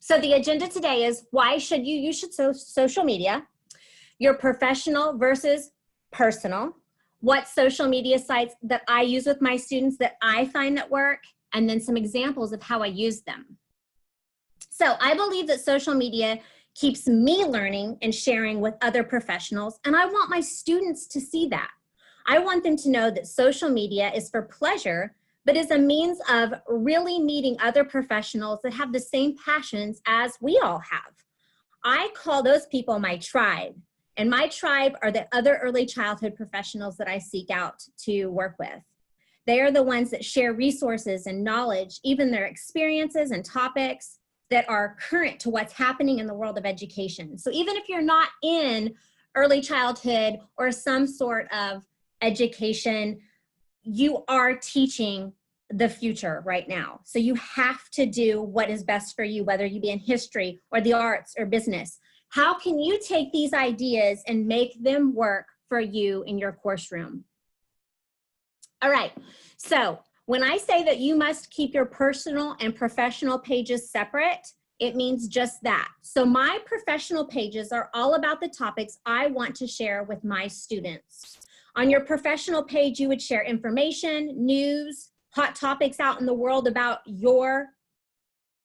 So the agenda today is why should you use social media, your professional versus personal, what social media sites that I use with my students that I find that work, and then some examples of how I use them. So I believe that social media keeps me learning and sharing with other professionals, and I want my students to see that. I want them to know that social media is for pleasure, but is a means of really meeting other professionals that have the same passions as we all have. I call those people my tribe, and my tribe are the other early childhood professionals that I seek out to work with. They are the ones that share resources and knowledge, even their experiences and topics that are current to what's happening in the world of education. So even if you're not in early childhood or some sort of education, you are teaching the future right now. So you have to do what is best for you, whether you be in history or the arts or business. How can you take these ideas and make them work for you in your course room? All right, so when I say that you must keep your personal and professional pages separate, it means just that. So my professional pages are all about the topics I want to share with my students. On your professional page, you would share information, news, hot topics out in the world about your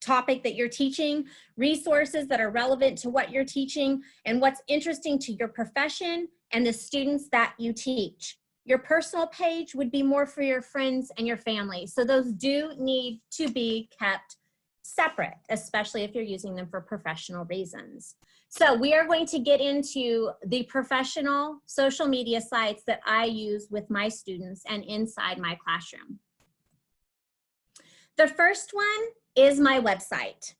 topic that you're teaching, resources that are relevant to what you're teaching, and what's interesting to your profession and the students that you teach. Your personal page would be more for your friends and your family. So those do need to be kept separate, especially if you're using them for professional reasons. So we are going to get into the professional social media sites that I use with my students and inside my classroom. The first one is my website.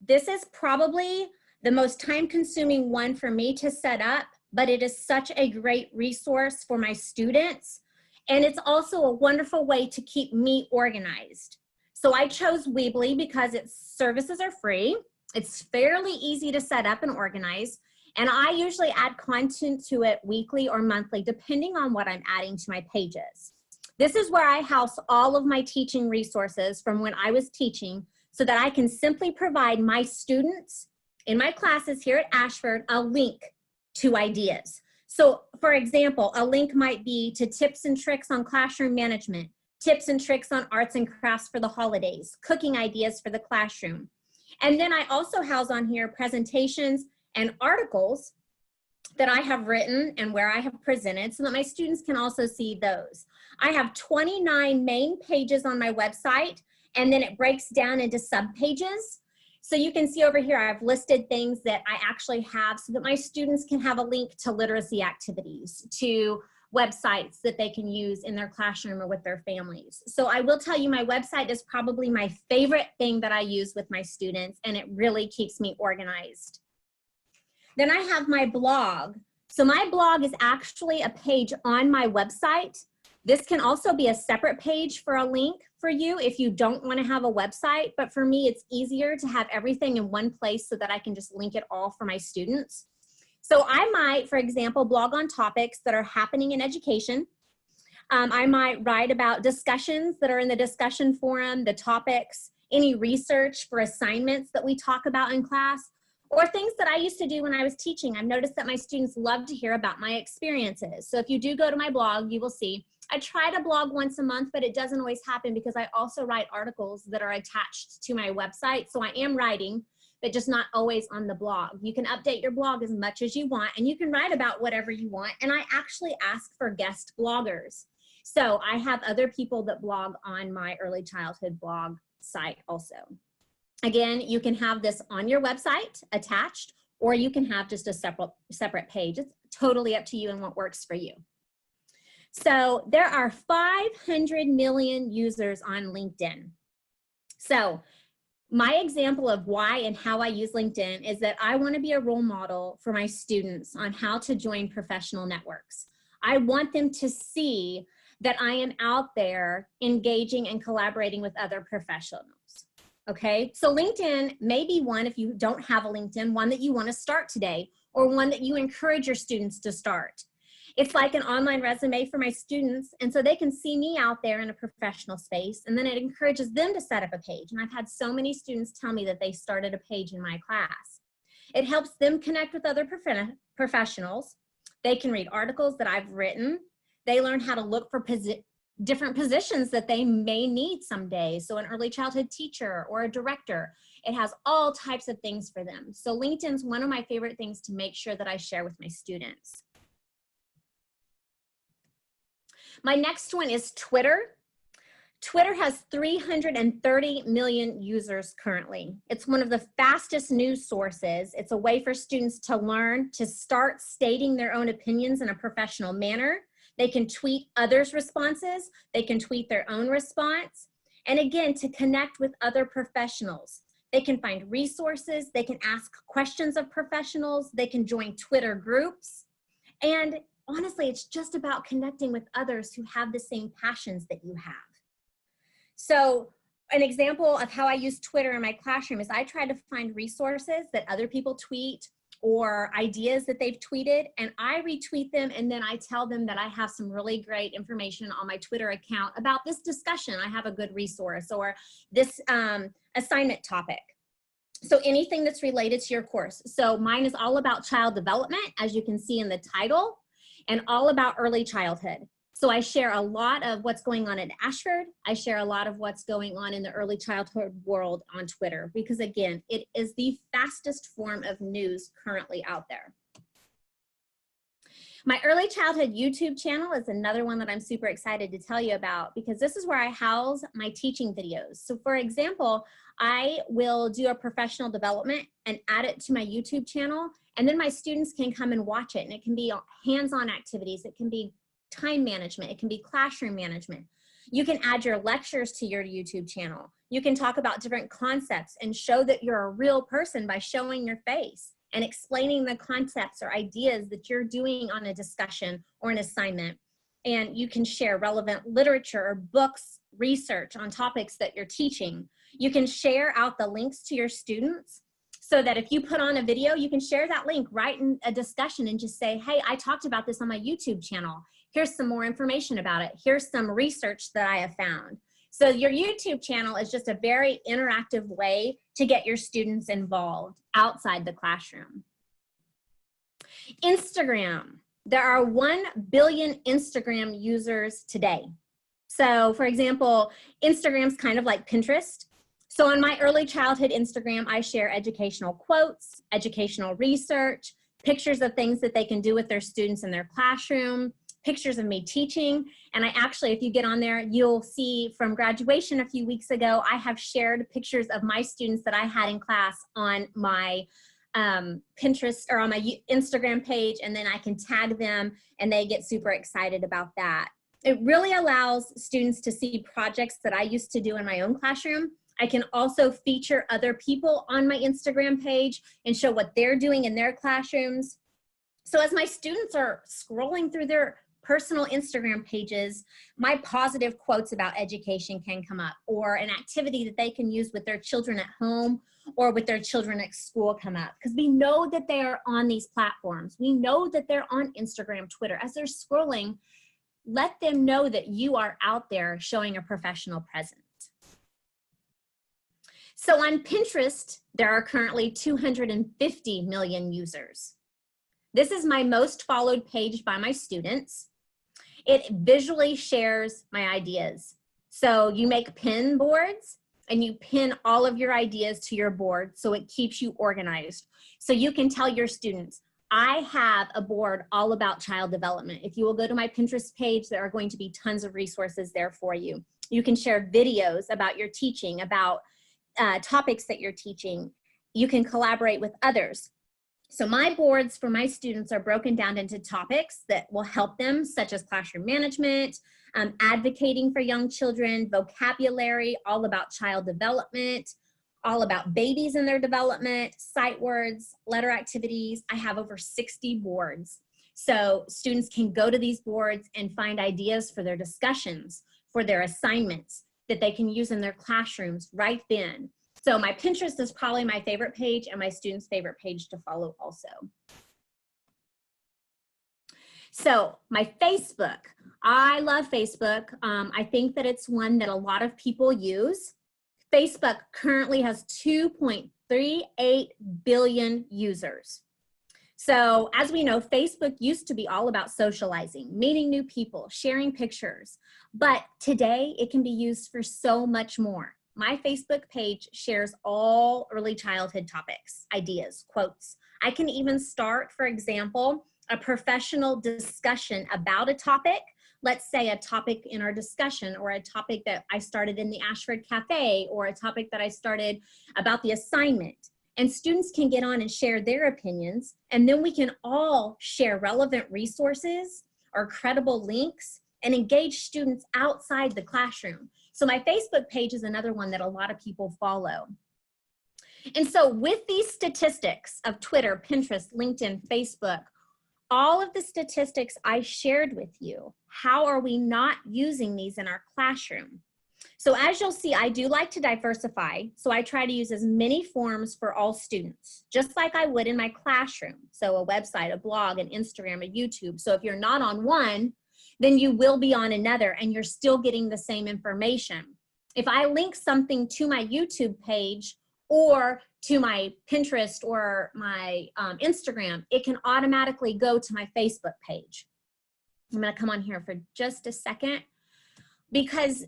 This is probably the most time-consuming one for me to set up, but it is such a great resource for my students. And it's also a wonderful way to keep me organized. So I chose Weebly because its services are free. It's fairly easy to set up and organize. And I usually add content to it weekly or monthly, depending on what I'm adding to my pages. This is where I house all of my teaching resources from when I was teaching so that I can simply provide my students in my classes here at Ashford a link to ideas. So for example, a link might be to tips and tricks on classroom management, tips and tricks on arts and crafts for the holidays, cooking ideas for the classroom. And then I also house on here presentations and articles that I have written and where I have presented so that my students can also see those. I have 29 main pages on my website, and then it breaks down into subpages. So you can see over here, I've listed things that I actually have so that my students can have a link to literacy activities, to websites that they can use in their classroom or with their families. So I will tell you, my website is probably my favorite thing that I use with my students, and it really keeps me organized. Then I have my blog. So my blog is actually a page on my website. This can also be a separate page for a link for you if you don't want to have a website, but for me, it's easier to have everything in one place so that I can just link it all for my students. So I might, for example, blog on topics that are happening in education. I might write about discussions that are in the discussion forum, the topics, any research for assignments that we talk about in class, or things that I used to do when I was teaching. I've noticed that my students love to hear about my experiences. So if you do go to my blog, you will see I try to blog once a month, but it doesn't always happen because I also write articles that are attached to my website. So I am writing, but just not always on the blog. You can update your blog as much as you want, and you can write about whatever you want. And I actually ask for guest bloggers. So I have other people that blog on my early childhood blog site also. Again, you can have this on your website attached, or you can have just a separate page. It's totally up to you and what works for you. So there are 500 million users on LinkedIn. So my example of why and how I use LinkedIn is that I want to be a role model for my students on how to join professional networks. I want them to see that I am out there engaging and collaborating with other professionals. Okay, so LinkedIn may be one, if you don't have a LinkedIn, one that you want to start today, or one that you encourage your students to start. It's like an online resume for my students, and so they can see me out there in a professional space, and then it encourages them to set up a page. And I've had so many students tell me that they started a page in my class. It helps them connect with other professionals. They can read articles that I've written. They learn how to look for different positions that they may need someday. So an early childhood teacher or a director. It has all types of things for them. So LinkedIn's one of my favorite things to make sure that I share with my students. My next one is Twitter. Twitter has 330 million users currently. It's one of the fastest news sources. It's a way for students to learn to start stating their own opinions in a professional manner. They can tweet others' responses. They can tweet their own response. And again, to connect with other professionals. They can find resources. They can ask questions of professionals. They can join Twitter groups. And honestly, it's just about connecting with others who have the same passions that you have. So an example of how I use Twitter in my classroom is I try to find resources that other people tweet or ideas that they've tweeted, and I retweet them, and then I tell them that I have some really great information on my Twitter account about this discussion. I have a good resource, or this assignment topic. So anything that's related to your course. So mine is all about child development, as you can see in the title, and all about early childhood. So I share a lot of what's going on at Ashford. I share a lot of what's going on in the early childhood world on Twitter, because again, it is the fastest form of news currently out there. My early childhood YouTube channel is another one that I'm super excited to tell you about, because this is where I house my teaching videos. So for example, I will do a professional development and add it to my YouTube channel, and then my students can come and watch it. And it can be hands-on activities. It can be time management. It can be classroom management. You can add your lectures to your YouTube channel. You can talk about different concepts and show that you're a real person by showing your face and explaining the concepts or ideas that you're doing on a discussion or an assignment. And you can share relevant literature or books, research on topics that you're teaching. You can share out the links to your students, so that if you put on a video, you can share that link right in a discussion and just say, hey, I talked about this on my YouTube channel. Here's some more information about it. Here's some research that I have found. So your YouTube channel is just a very interactive way to get your students involved outside the classroom. Instagram. There are 1 billion Instagram users today. So for example, Instagram's kind of like Pinterest. So on my early childhood Instagram, I share educational quotes, educational research, pictures of things that they can do with their students in their classroom, pictures of me teaching. And I actually, if you get on there, you'll see from graduation a few weeks ago, I have shared pictures of my students that I had in class on my Pinterest or on my Instagram page, and then I can tag them and they get super excited about that. It really allows students to see projects that I used to do in my own classroom. I can also feature other people on my Instagram page and show what they're doing in their classrooms. So as my students are scrolling through their personal Instagram pages, my positive quotes about education can come up, or an activity that they can use with their children at home or with their children at school come up, because we know that they are on these platforms. We know that they're on Instagram, Twitter. As they're scrolling, let them know that you are out there showing a professional presence. So on Pinterest, there are currently 250 million users. This is my most followed page by my students. It visually shares my ideas. So you make pin boards and you pin all of your ideas to your board so it keeps you organized. So you can tell your students, I have a board all about child development. If you will go to my Pinterest page, there are going to be tons of resources there for you. You can share videos about your teaching, about topics that you're teaching. You can collaborate with others. So my boards for my students are broken down into topics that will help them, such as classroom management, advocating for young children, vocabulary, all about child development, all about babies and their development, sight words, letter activities. I have over 60 boards. So students can go to these boards and find ideas for their discussions, for their assignments that they can use in their classrooms right then. So my Pinterest is probably my favorite page and my students' favorite page to follow also. So my Facebook, I love Facebook. I think that it's one that a lot of people use. Facebook currently has 2.38 billion users. So as we know, Facebook used to be all about socializing, meeting new people, sharing pictures, but today it can be used for so much more. My Facebook page shares all early childhood topics, ideas, quotes. I can even start, for example, a professional discussion about a topic. Let's say a topic in our discussion, or a topic that I started in the Ashford Cafe, or a topic that I started about the assignment. And students can get on and share their opinions, and then we can all share relevant resources or credible links and engage students outside the classroom. So my Facebook page is another one that a lot of people follow. And so with these statistics of Twitter, Pinterest, LinkedIn, Facebook, all of the statistics I shared with you, how are we not using these in our classroom? So as you'll see, I do like to diversify. So I try to use as many forms for all students, just like I would in my classroom. So a website, a blog, an Instagram, a YouTube. So if you're not on one, then you will be on another and you're still getting the same information. If I link something to my YouTube page or to my Pinterest or my Instagram, it can automatically go to my Facebook page. I'm gonna come on here for just a second, because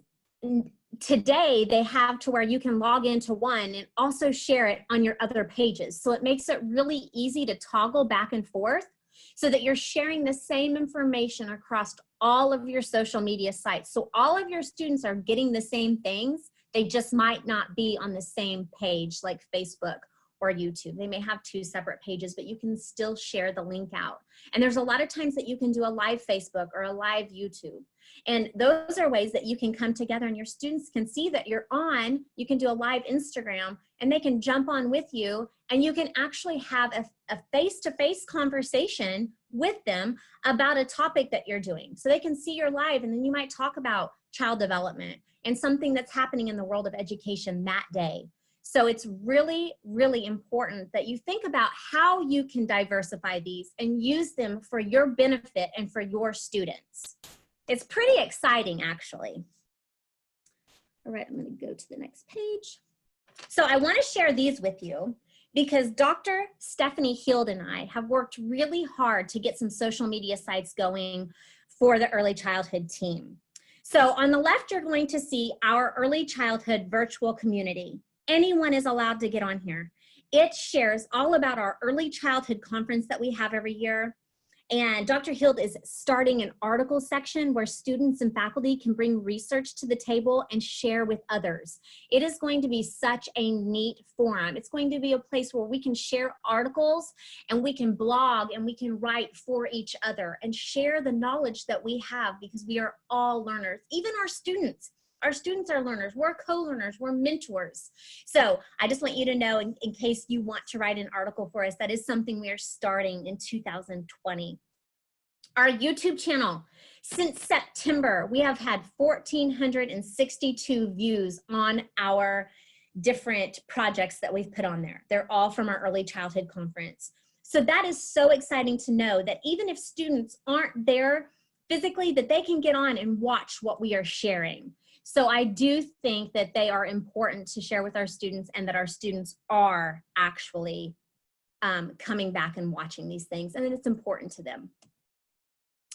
today they have to where you can log into one and also share it on your other pages. So it makes it really easy to toggle back and forth so that you're sharing the same information across all of your social media sites. So all of your students are getting the same things. They just might not be on the same page like Facebook or YouTube. They may have two separate pages, but you can still share the link out. And there's a lot of times that you can do a live Facebook or a live YouTube. And those are ways that you can come together and your students can see that you're on. You can do a live Instagram and they can jump on with you, and you can actually have a face-to-face conversation with them about a topic that you're doing. So they can see you're live, and then you might talk about child development and something that's happening in the world of education that day. So it's really, really important that you think about how you can diversify these and use them for your benefit and for your students. It's pretty exciting, actually. All right, I'm going to go to the next page. So I want to share these with you because Dr. Stephanie Hield and I have worked really hard to get some social media sites going for the early childhood team. So on the left, you're going to see our early childhood virtual community. Anyone is allowed to get on here. It shares all about our early childhood conference that we have every year. And Dr. Hield is starting an article section where students and faculty can bring research to the table and share with others. It is going to be such a neat forum. It's going to be a place where we can share articles and we can blog and we can write for each other and share the knowledge that we have, because we are all learners, even our students. Our students are learners, we're co-learners, we're mentors. So I just want you to know, in case you want to write an article for us, that is something we are starting in 2020. Our YouTube channel, since September, we have had 1,462 views on our different projects that we've put on there. They're all from our early childhood conference. So that is so exciting to know that even if students aren't there physically, that they can get on and watch what we are sharing. So I do think that they are important to share with our students, and that our students are actually coming back and watching these things, and that it's important to them.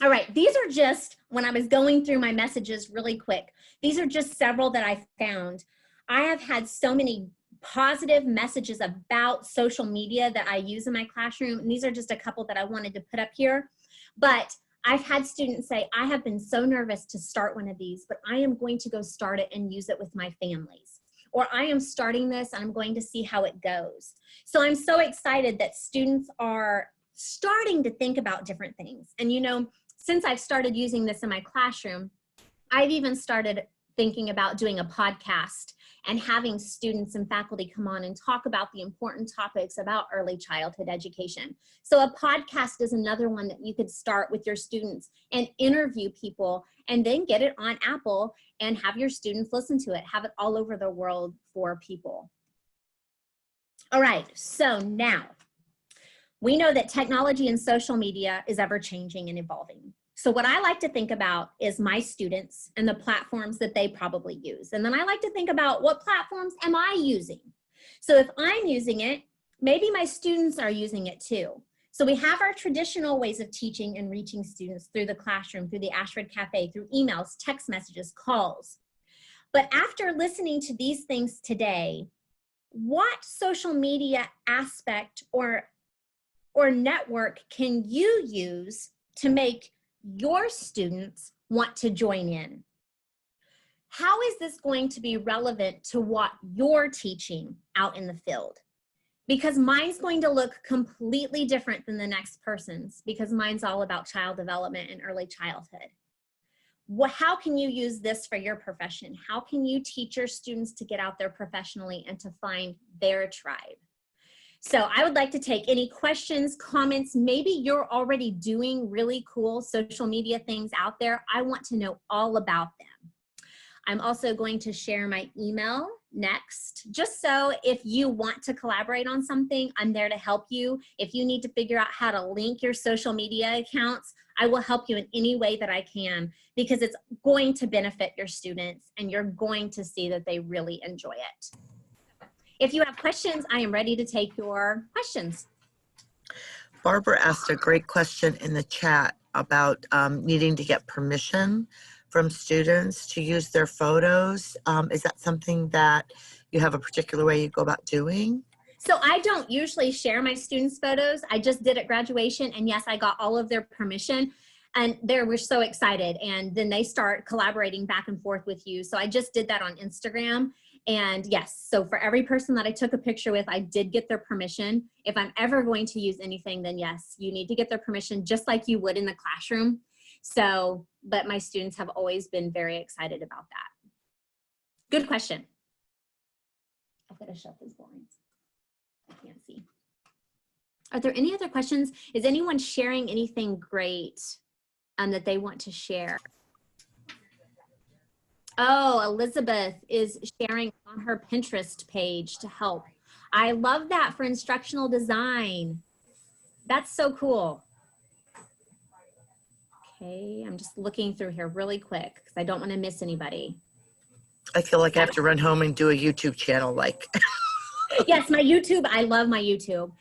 All right, these are just, when I was going through my messages really quick, these are just several that I found. I have had so many positive messages about social media that I use in my classroom, and these are just a couple that I wanted to put up here. But I've had students say, I have been so nervous to start one of these, but I am going to go start it and use it with my families. Or I am starting this and I'm going to see how it goes. So I'm so excited that students are starting to think about different things. And you know, since I've started using this in my classroom, I've even started thinking about doing a podcast and having students and faculty come on and talk about the important topics about early childhood education. So a podcast is another one that you could start with your students and interview people, and then get it on Apple and have your students listen to it, have it all over the world for people. All right, so now We know that technology and social media is ever changing and evolving. So what I like to think about is my students and the platforms that they probably use. And then I like to think about what platforms am I using? So if I'm using it, maybe my students are using it too. So we have our traditional ways of teaching and reaching students through the classroom, through the Ashford Cafe, through emails, text messages, calls. But after listening to these things today, what social media aspect or network can you use to make your students want to join in? How is this going to be relevant to what you're teaching out in the field? Because mine's going to look completely different than the next person's, because mine's all about child development and early childhood. How can you use this for your profession? How can you teach your students to get out there professionally and to find their tribe? So I would like to take any questions, comments. Maybe you're already doing really cool social media things out there. I want to know all about them. I'm also going to share my email next, just so if you want to collaborate on something, I'm there to help you. If you need to figure out how to link your social media accounts, I will help you in any way that I can, because it's going to benefit your students and you're going to see that they really enjoy it. If you have questions, I am ready to take your questions. Barbara asked a great question in the chat about needing to get permission from students to use their photos. Is that something that you have a particular way you go about doing? So I don't usually share my students' photos. I just did at graduation, and yes, I got all of their permission, and they were so excited, and then they start collaborating back and forth with you. So I just did that on Instagram. And yes, so for every person that I took a picture with, I did get their permission. If I'm ever going to use anything, then yes, you need to get their permission just like you would in the classroom. So, but my students have always been very excited about that. Good question. I've got to shut these blinds. I can't see. Are there any other questions? Is anyone sharing anything great that they want to share? Oh, Elizabeth is sharing on her Pinterest page to help. I love that for instructional design. That's so cool. Okay, I'm just looking through here really quick because I don't want to miss anybody. I feel like I have to run home and do a YouTube channel like. Yes, my YouTube, I love my YouTube.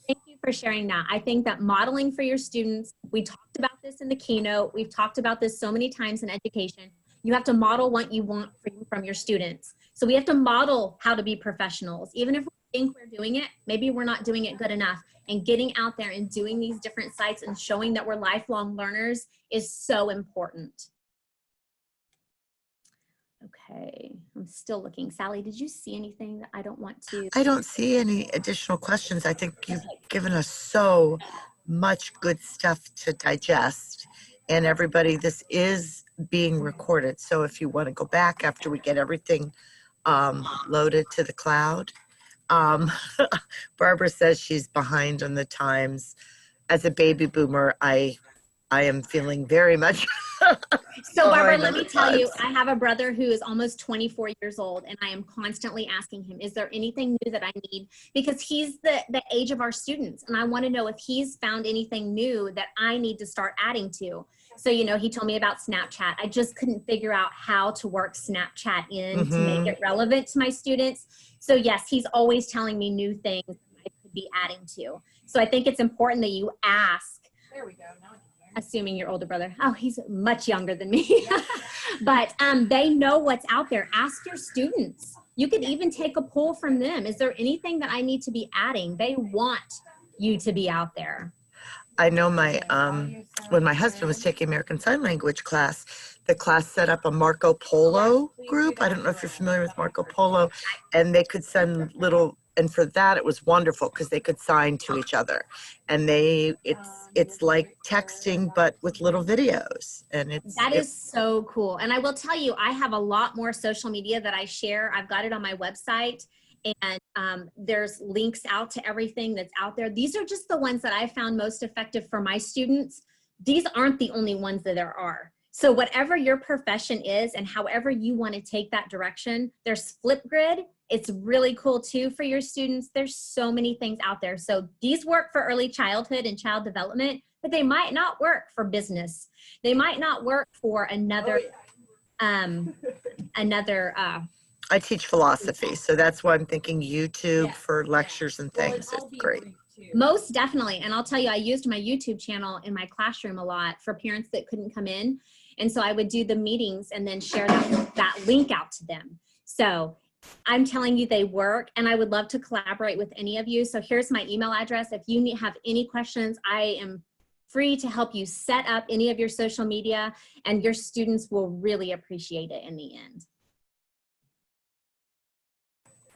Thank you for sharing that. I think that modeling for your students, we talked about this in the keynote. We've talked about this so many times in education. You have to model what you want from your students. So we have to model how to be professionals. Even if we think we're doing it, maybe we're not doing it good enough. And getting out there and doing these different sites and showing that we're lifelong learners is so important. Okay, I'm still looking. Sally, did you see anything that I don't want to? I don't see any additional questions. I think you've given us so much good stuff to digest. And everybody, this is being recorded. So if you want to go back after we get everything loaded to the cloud. Barbara says she's behind on the times. As a baby boomer, I am feeling very much. So Barbara, let me tell you, I have a brother who is almost 24 years old, and I am constantly asking him, is there anything new that I need? Because he's the age of our students, and I want to know if he's found anything new that I need to start adding to. So, you know, he told me about Snapchat. I just couldn't figure out how to work Snapchat in to make it relevant to my students. So yes, he's always telling me new things I could be adding to. So I think it's important that you ask. There we go. Now Assuming your older brother. Oh, he's much younger than me. But they know what's out there. Ask your students. You could even take a poll from them. Is there anything that I need to be adding? They want you to be out there. I know my when my husband was taking American Sign Language class, the class set up a Marco Polo group. I don't know if you're familiar with Marco Polo, and they could send little, and for that it was wonderful because they could sign to each other, and it's like texting but with little videos, and that is so cool. And I will tell you, I have a lot more social media that I share. I've got it on my website. And there's links out to everything that's out there. These are just the ones that I found most effective for my students. These aren't the only ones that there are. So whatever your profession is and however you want to take that direction, there's Flipgrid. It's really cool too for your students. There's so many things out there. So these work for early childhood and child development, but they might not work for business. They might not work for another, I teach philosophy, so that's why I'm thinking YouTube for lectures and things. It's great. Most definitely. And I'll tell you, I used my YouTube channel in my classroom a lot for parents that couldn't come in. And so I would do the meetings and then share that link out to them. So I'm telling you, they work, and I would love to collaborate with any of you. So here's my email address. If you have any questions, I am free to help you set up any of your social media, and your students will really appreciate it in the end.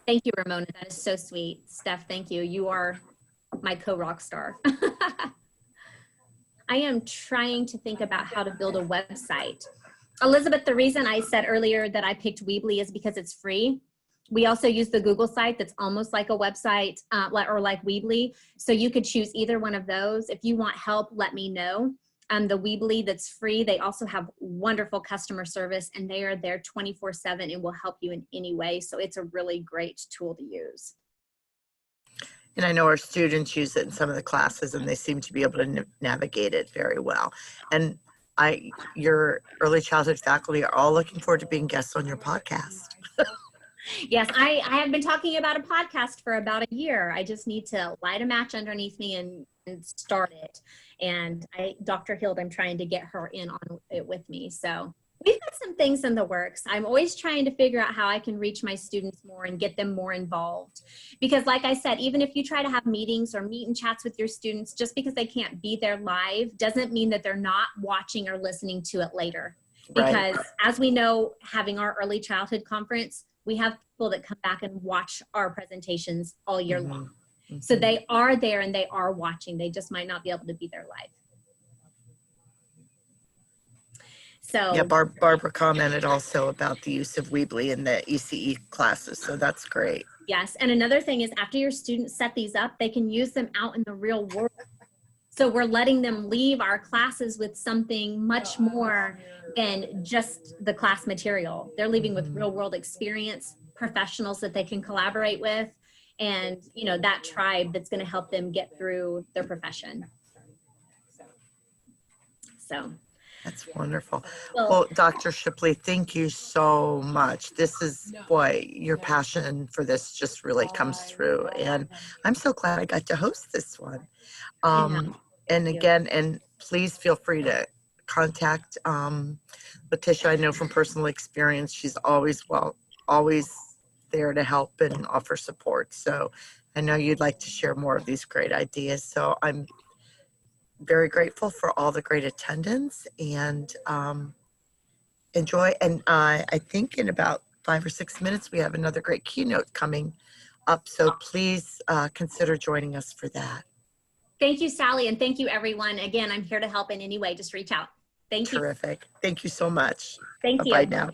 Thank you, Ramona. That is so sweet. Steph, thank you. You are my co-rock star. I am trying to think about how to build a website. Elizabeth, the reason I said earlier that I picked Weebly is because it's free. We also use the Google site that's almost like a website or like Weebly. So you could choose either one of those. If you want help, let me know. The Weebly that's free, they also have wonderful customer service, and they are there 24/7 and will help you in any way. So it's a really great tool to use. And I know our students use it in some of the classes, and they seem to be able to navigate it very well. And your early childhood faculty are all looking forward to being guests on your podcast. Yes, I have been talking about a podcast for about a year. I just need to light a match underneath me and start it. And Dr. Hild, I'm trying to get her in on it with me. So we've got some things in the works. I'm always trying to figure out how I can reach my students more and get them more involved. Because like I said, even if you try to have meetings or meet and chats with your students, just because they can't be there live doesn't mean that they're not watching or listening to it later. Because as we know, having our early childhood conference, we have people that come back and watch our presentations all year long. So they are there and they are watching. They just might not be able to be there live. So yeah, Barbara commented also about the use of Weebly in the ECE classes, so that's great. Yes, and another thing is after your students set these up, they can use them out in the real world. So we're letting them leave our classes with something much more than just the class material. They're leaving with real world experience, professionals that they can collaborate with, and that tribe that's going to help them get through their profession. So that's wonderful. Well, Dr. Shipley, thank you so much. This is, boy, your passion for this just really comes through. And I'm so glad I got to host this one. And again, and please feel free to contact Letitia. I know from personal experience, she's always there to help and offer support. So I know you'd like to share more of these great ideas. So I'm very grateful for all the great attendance, and enjoy. And I think in about 5 or 6 minutes, we have another great keynote coming up. So please consider joining us for that. Thank you, Sally, and thank you, everyone. Again, I'm here to help in any way. Just reach out. Thank you. Terrific. Thank you so much. Thank you. Bye now.